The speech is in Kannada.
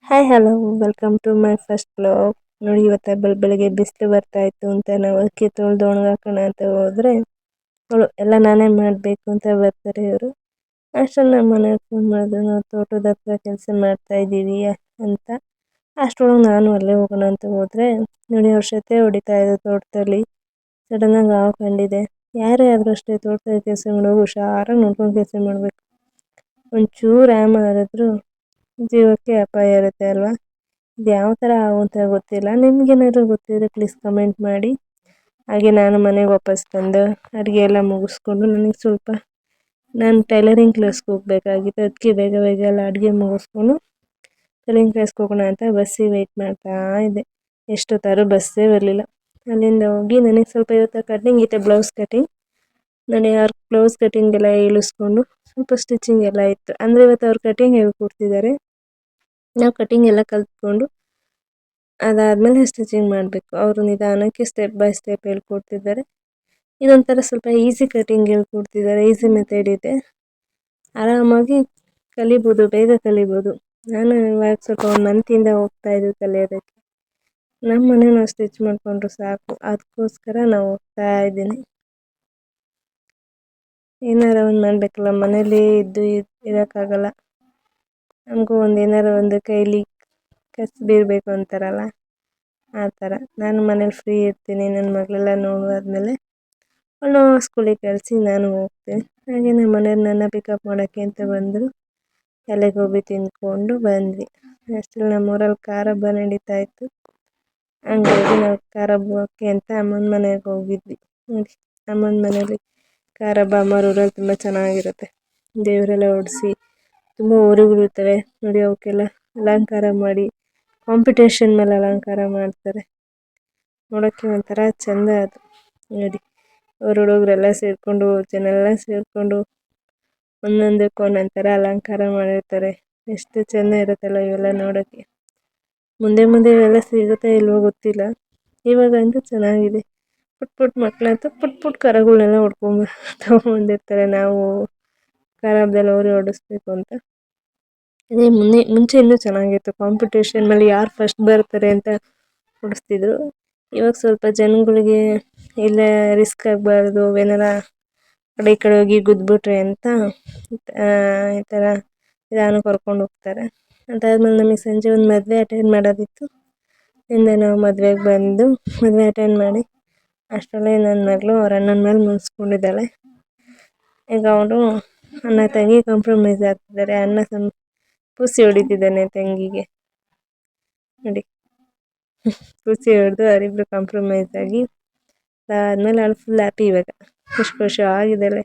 Hi hello welcome to my first blog. ನೋಡಿ ಇವತ್ತು ಬೆಳಗ್ಗೆ ಬಿಸಿಲು ಬರ್ತಾ ಇತ್ತು ಅಂತ ನಾವು ಅಕ್ಕಿ ತೊಳೆದು ಒಣಗಾಕೋಣ ಅಂತ ಹೋದ್ರೆ ಎಲ್ಲ ನಾನೇ ಮಾಡಬೇಕು ಅಂತ ಬರ್ತಾರೆ ಇವರು. ಅಷ್ಟರಲ್ಲಿ ನಮ್ಮ ಮನೆಯವ್ರು ಫೋನ್ ಮಾಡಿದ್ರು, ನಾವು ತೋಟದ ಹತ್ರ ಕೆಲಸ ಮಾಡ್ತಾ ಇದ್ದೀವಿ ಅಂತ. ಅಷ್ಟರೊಳಗೆ ನಾನು ಅಲ್ಲೇ ಹೋಗೋಣ ಅಂತ ಹೋದ್ರೆ ನೋಡಿ ಅವ್ರ ಶತೆ ಹೊಡಿತಾ ಇದ್ರು ತೋಟದಲ್ಲಿ. ಸಡನ್ನಾಗಿ ಹಾವು ಕಂಡಿದೆ. ಯಾರೇ ಆದ್ರೂ ಅಷ್ಟೇ ತೋಟದಲ್ಲಿ ಕೆಲಸ ಮಾಡೋರು ಹುಷಾರಾಗಿ ನೋಡ್ಕೊಂಡು ಕೆಲಸ ಮಾಡಬೇಕು. ಒಂಚೂರು ಮಾಡಿದ್ರು ಜೀವಕ್ಕೆ ಅಪಾಯ ಇರುತ್ತೆ ಅಲ್ವಾ. ಇದು ಯಾವ ಥರ ಹಾವು ಅಂತ ಗೊತ್ತಿಲ್ಲ. ನಿಮ್ಗೇನಾದ್ರು ಗೊತ್ತಿದ್ರೆ ಪ್ಲೀಸ್ ಕಮೆಂಟ್ ಮಾಡಿ. ಹಾಗೆ ನಾನು ಮನೆಗೆ ವಾಪಸ್ ಬಂದು ಅಡುಗೆ ಎಲ್ಲ ಮುಗಿಸ್ಕೊಂಡು ನನಗೆ ಸ್ವಲ್ಪ ನಾನು ಟೈಲರಿಂಗ್ ಕ್ಲಾಸ್ಗೆ ಹೋಗ್ಬೇಕಾಗಿತ್ತು. ಅದಕ್ಕೆ ಬೇಗ ಬೇಗ ಎಲ್ಲ ಅಡುಗೆ ಮುಗಿಸ್ಕೊಂಡು ಟೈಲರಿಂಗ್ ಕ್ಲಾಸ್ಗೆ ಹೋಗೋಣ ಅಂತ ಬಸ್ಸಿಗೆ ವೆಯ್ಟ್ ಮಾಡ್ತಾ ಇದ್ದೆ. ಎಷ್ಟೊತ್ತಾದ್ರೂ ಬಸ್ಸೇ ಬರಲಿಲ್ಲ. ಅಲ್ಲಿಂದ ಹೋಗಿ ನನಗೆ ಸ್ವಲ್ಪ ಇವತ್ತು ಕಟಿಂಗ್ ಇತ್ತು, ಬ್ಲೌಸ್ ಕಟಿಂಗ್. ನನಗೆ ಅವ್ರ ಬ್ಲೌಸ್ ಕಟಿಂಗ್ ಎಲ್ಲ ಇಳಿಸ್ಕೊಂಡು ಸ್ವಲ್ಪ ಸ್ಟಿಚಿಂಗ್ ಎಲ್ಲ ಇತ್ತು. ಅಂದರೆ ಇವತ್ತು ಅವ್ರು ಕಟಿಂಗ್ ಹೇಳ್ಕೊಡ್ತಿದ್ದಾರೆ. ನಾವು ಕಟಿಂಗ್ ಎಲ್ಲ ಕಲ್ತ್ಕೊಂಡು ಅದಾದಮೇಲೆ ಸ್ಟಿಚಿಂಗ್ ಮಾಡಬೇಕು. ಅವರು ನಿಧಾನಕ್ಕೆ ಸ್ಟೆಪ್ ಬೈ ಸ್ಟೆಪ್ ಹೇಳ್ಕೊಡ್ತಿದ್ದಾರೆ. ಇದೊಂಥರ ಸ್ವಲ್ಪ ಈಸಿ ಕಟಿಂಗ್ ಹೇಳ್ಕೊಡ್ತಿದ್ದಾರೆ. ಈಸಿ ಮೆಥಡ್ ಇದೆ, ಆರಾಮಾಗಿ ಕಲಿಬೋದು, ಬೇಗ ಕಲಿಬೋದು. ನಾನು ಇವಾಗ ಸ್ವಲ್ಪ 1 ಮಂತಿಂದ ಹೋಗ್ತಾ ಇದ್ದೀವಿ ಕಲಿಯೋದಕ್ಕೆ. ನಮ್ಮ ಮನೆ ನಾವು ಸ್ಟಿಚ್ ಮಾಡಿಕೊಂಡ್ರು ಸಾಕು, ಅದಕ್ಕೋಸ್ಕರ ನಾವು ಹೋಗ್ತಾ ಇದ್ದೀನಿ. ಏನಾರ ಒಂದು ಮಾಡಬೇಕಲ್ಲ, ಮನೇಲಿ ಇದ್ದು ಇರೋಕ್ಕಾಗಲ್ಲ. ನಮಗೂ ಏನಾರ ಒಂದು ಕೈಲಿ ಕಸಬಿರಬೇಕು ಅಂತಾರಲ್ಲ, ಆ ಥರ. ನಾನು ಮನೇಲಿ ಫ್ರೀ ಇರ್ತೀನಿ. ನನ್ನ ಮಗಳೆಲ್ಲ ನೋಡಾದ್ಮೇಲೆ ಅವಳು ಸ್ಕೂಲಿಗೆ ಕಳಿಸಿ ನಾನು ಹೋಗ್ತೀನಿ. ಹಾಗೆ ನಮ್ಮ ಮನೆಯವ್ರು ನನ್ನ ಪಿಕಪ್ ಮಾಡೋಕ್ಕೆ ಅಂತ ಬಂದರು. ಅಲ್ಲಿಗೆ ಗೋಬಿ ತಿಂದ್ಕೊಂಡು ಬಂದ್ವಿ. ಅಷ್ಟರಲ್ಲಿ ನಮ್ಮೂರಲ್ಲಿ ಖಾರ ಹಬ್ಬ ನಡೀತಾ ಇತ್ತು. ಹಂಗಾಗಿ ನಾವು ಖಾರ ಹಬ್ಬಕ್ಕೆ ಅಂತ ಅಮ್ಮನ ಮನೆಗೆ ಹೋಗಿದ್ವಿ. ನೋಡಿ, ಅಮ್ಮನ ಮನೇಲಿ ಖಾರ ಹಬ್ಬ ಅಮ್ಮರ ಊರಲ್ಲಿ ತುಂಬ ಚೆನ್ನಾಗಿರುತ್ತೆ. ದೇವರೆಲ್ಲ ಓಡಿಸಿ ತುಂಬ ಊರುಗಳಿರ್ತವೆ ನೋಡಿ, ಅವಕ್ಕೆಲ್ಲ ಅಲಂಕಾರ ಮಾಡಿ ಕಾಂಪಿಟೇಷನ್ ಮೇಲೆ ಅಲಂಕಾರ ಮಾಡ್ತಾರೆ. ನೋಡೋಕ್ಕೆ ಒಂಥರ ಚೆಂದ ಅದು. ನೋಡಿ, ಅವ್ರ ಹುಡುಗರೆಲ್ಲ ಸೇರಿಕೊಂಡು, ಜನ ಎಲ್ಲ ಸೇರಿಕೊಂಡು ಒಂದೊಂದಕ್ಕೆ ಒಂದೊಂದು ಥರ ಅಲಂಕಾರ ಮಾಡಿರ್ತಾರೆ. ಎಷ್ಟು ಚೆಂದ ಇರುತ್ತಲ್ಲ ಇವೆಲ್ಲ ನೋಡೋಕ್ಕೆ. ಮುಂದೆ ಮುಂದೆ ಇವೆಲ್ಲ ಸಿಗುತ್ತಾ ಇಲ್ವೋ ಗೊತ್ತಿಲ್ಲ. ಇವಾಗಂತೂ ಚೆನ್ನಾಗಿದೆ. ಪುಟ್ಟ ಪುಟ್ಟ ಮಕ್ಕಳಂತೂ ಪುಟ್ಟ ಪುಟ್ಟ ಕರಗಳನ್ನೆಲ್ಲ ತಗೊಂಡಿರ್ತಾರೆ. ನಾವು ಖಾರ ಹಬ್ಬದಲ್ಲಿ ಅವರೇ ಓಡಿಸ್ಬೇಕು ಅಂತ. ಅದೇ ಮುಂಚೆ ಇನ್ನೂ ಚೆನ್ನಾಗಿತ್ತು. ಕಾಂಪಿಟೇಷನ್ ಮೇಲೆ ಯಾರು ಫಸ್ಟ್ ಬರ್ತಾರೆ ಅಂತ ಓಡಿಸ್ತಿದ್ರು. ಇವಾಗ ಸ್ವಲ್ಪ ಜನಗಳಿಗೆ ಇಲ್ಲ ರಿಸ್ಕ್ ಆಗಬಾರ್ದು, ಏನಾರ ಕಡೆ ಈ ಕಡೆ ಹೋಗಿ ಗುದ್ದುಬಿಟ್ರೆ ಅಂತ ಈ ಥರ ನಿಧಾನ ಕರ್ಕೊಂಡು ಹೋಗ್ತಾರೆ. ಅದಾದಮೇಲೆ ನಮಗೆ ಸಂಜೆ ಒಂದು ಮದುವೆ ಅಟೆಂಡ್ ಮಾಡೋದಿತ್ತು. ಇಂದ ನಾವು ಮದುವೆಗೆ ಬಂದು ಮದುವೆ ಅಟೆಂಡ್ ಮಾಡಿ ಅಷ್ಟರಲ್ಲೇ ನನ್ನ ಮಗಳು ಅವ್ರ ಅಣ್ಣನ ಮೇಲೆ ಮುನ್ಸ್ಕೊಂಡಿದ್ದಾಳೆ. ಈಗ ಅವಳು ಅಣ್ಣ ತಂಗಿ ಕಾಂಪ್ರಮೈಸ್ ಆಗ್ತಿದ್ದಾರೆ. ಅಣ್ಣ ಪುಸಿ ಹೊಡಿತಿದ್ದಾನೆ ತಂಗಿಗೆ. ನೋಡಿ, ಪುಸಿ ಹೊಡೆದು ಅವರಿಬ್ರು ಕಾಂಪ್ರಮೈಸ್ ಆಗಿ ಅದಾದಮೇಲೆ ಅವಳು ಫುಲ್ ಹ್ಯಾಪಿ. ಇವಾಗ ಖುಷಿ ಖುಷಿ ಆಗಿದ್ದಾಳೆ.